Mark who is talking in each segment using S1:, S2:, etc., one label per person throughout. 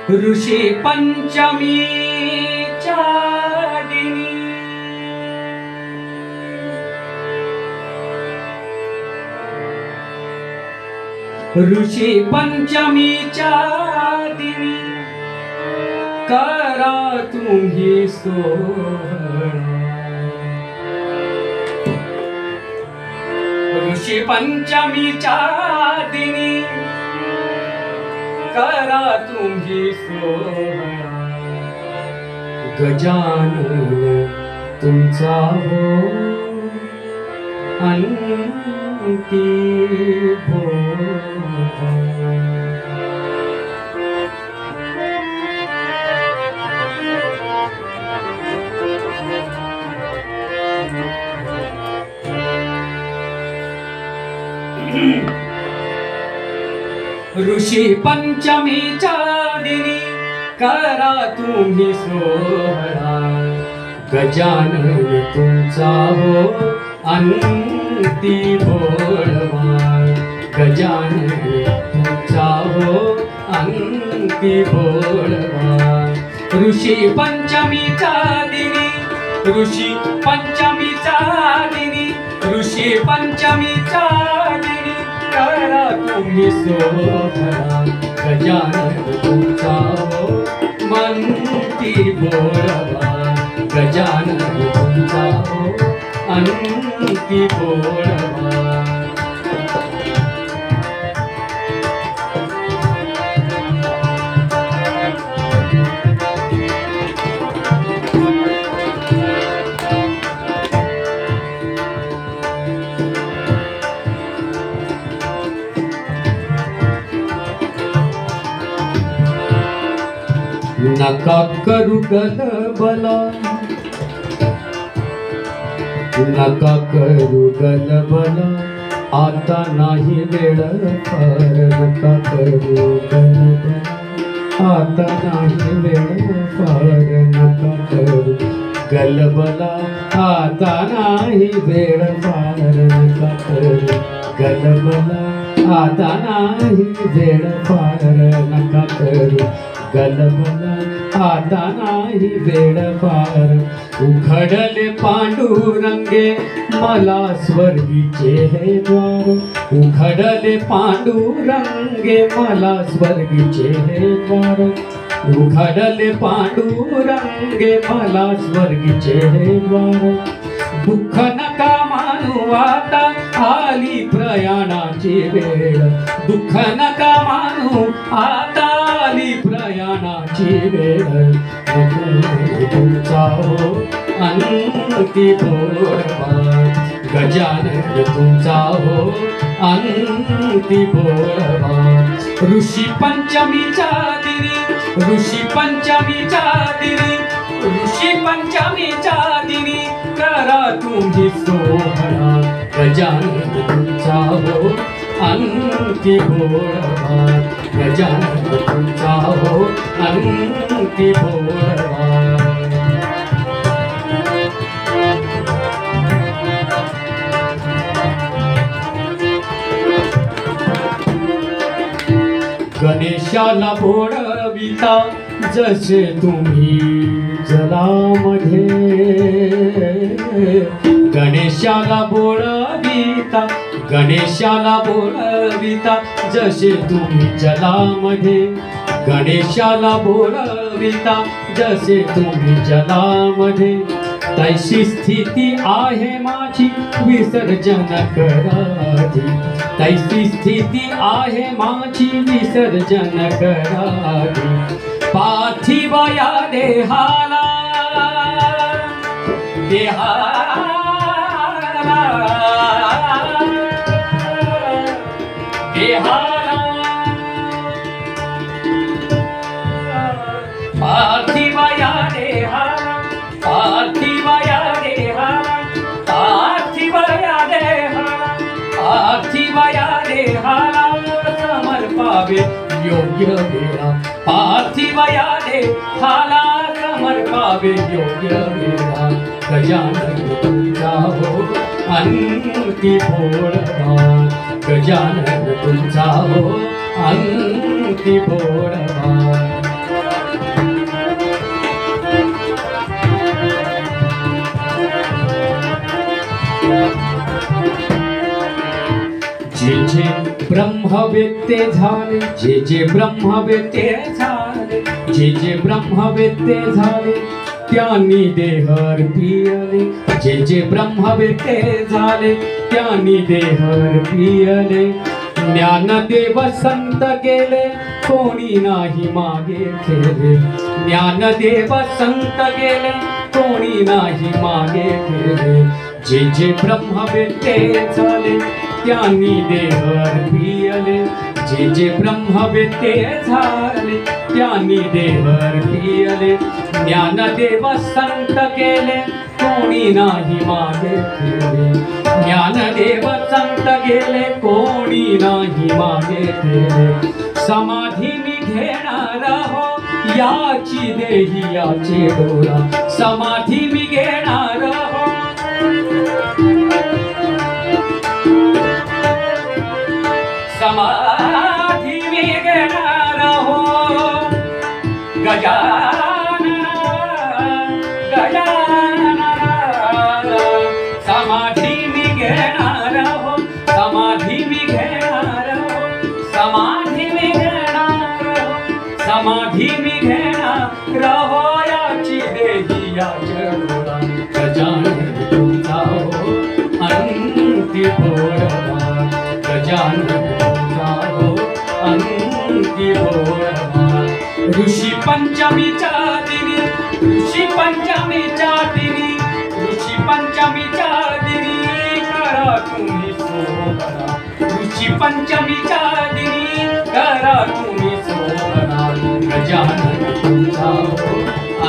S1: ऋषी पंचमीच्या दिनी ऋषी पंचमीच्या दिनी करा तुम्ही सोहळा ऋषी पंचमीच्या दिनी करा तुम्ही सोहळा गजानन तुमचा हो अंती भोगा ऋषी पंचमीच्या दिनी करा तुम्ही सोहळा गजानन तुमचा हो अंती भोळवा गजानन तुमचा हो अंती भोळवा ऋषी पंचमीच्या दिनी ऋषी पंचमीच्या दिनी ऋषी पंचमीच्या दिनी करा तुम्ही सोहळा गजानन तुमचा हो मंती भोळवा गजानन तुमचा हो अंती भोळवा नका करू गलबला नका करू गलबला आता नाही वेळ फार नका करू गलबला आता नाही वेळ फार नका करू गलबला आता नाही वेळ फार नका करू गलबला आता नाही वेळ फार नका करू गलबला आता नाही वेळ फार उघडले पांडुरंगे मला स्वर्गीचे हे द्वार उघडले पांडुरंगे मला स्वर्गीचे हे द्वार उघडले पांडुरंगे मला स्वर्गीचे हे द्वार दुःख नका मानू आता आली प्रयाणाची वेळ दुःख नका मानू आता आली प्रयाणाची वेळ तुमचा हो अंती भोळवा गजानन तुमचा हो अंती भोळवा ऋषी पंचमीच्या दिनी ऋषी पंचमीच्या दिनी ऋषी पंचमीच्या दिनी करा तुम्ही सोहळा गजानन तुमचा हो अंती भोळवा गजानन तुमचा हो अंती भोळवा गणेशाला बोळविता जसे तुम्ही जलामध्ये गणेशाला बोळविता गणेशाला बोळविता जसे तुम्ही जलामध्ये गणेशाला बोळविता जसे तुम्ही जलामध्ये तैशी स्थिती आहे माझी विसर्जन कराधी तैसी स्थिती आहे माझी विसर्जन कराधी पार्थिव या देहाला देहाला देहाला पार्थिव या देहाला पार्थिव या देहाला पार्थिव या देहाला पार्थिव या देहाला समर्पावे योग्य वेळा पार्थिव यादे हाला समर्पावे योग्य वेळा गजानन तुमचा हो अंती भोळभाळ गजानन तुमचा हो अंती भोळभाळ जे जे ब्रह्मवेत्ते झाले जे जे ब्रह्मवेत्ते झाले जे जे ब्रह्मवेत्ते झाले त्यांनी देहर पियले जे जे ब्रह्मवेत्ते झाले त्यांनी देहर पियले ज्ञानदेव संत गेले कोणी नाही मागे ठेवले ज्ञानदेव संत गेले कोणी नाही मागे ठेवले जे जे ब्रह्मवेत्ते झाले त्यांनी देहर पियले जे जे ब्रह्मवेत्ते झाले त्यांनी देहर पियले ज्ञानदेव संत गेले कोणी नाही मागे ठेवले ज्ञानदेव संत गेले कोणी नाही मागे ठेवले समाधी मी घेणार हो याची देही याचे डोळा समाधी मी घेणार हो समाधी मी घेणार हो गजानन गजानन समाधी मी घेणार हो समाधी मी घेणार हो समाधी मी घेणार हो समाधी मी घेणार हो याची देही याचे डोळा गजानन तुमचा हो अंती भोळभाळ गजानन ऋषी पंचमीच्या दिनी ऋषी पंचमीच्या दिनी ऋषी पंचमीच्या दिनी करा तुम्ही सोहळा ऋषी पंचमीच्या दिनी करा तुम्ही सोहळा गजानन तुमचा हो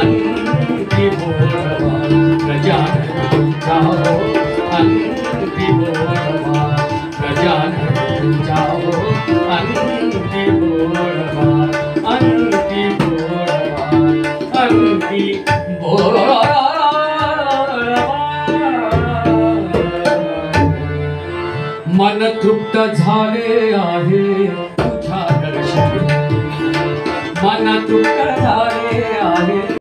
S1: अंती भोळभाळ गजानन तुमचा हो अंती भोळभाळ गजानन तुमचा हो अंती भोळभाळ अंती भोळभाळ अंती भोळभाळ मन तृप्त झाले आहे तुझ्या दर्शनी मन तृप्त झाले आहे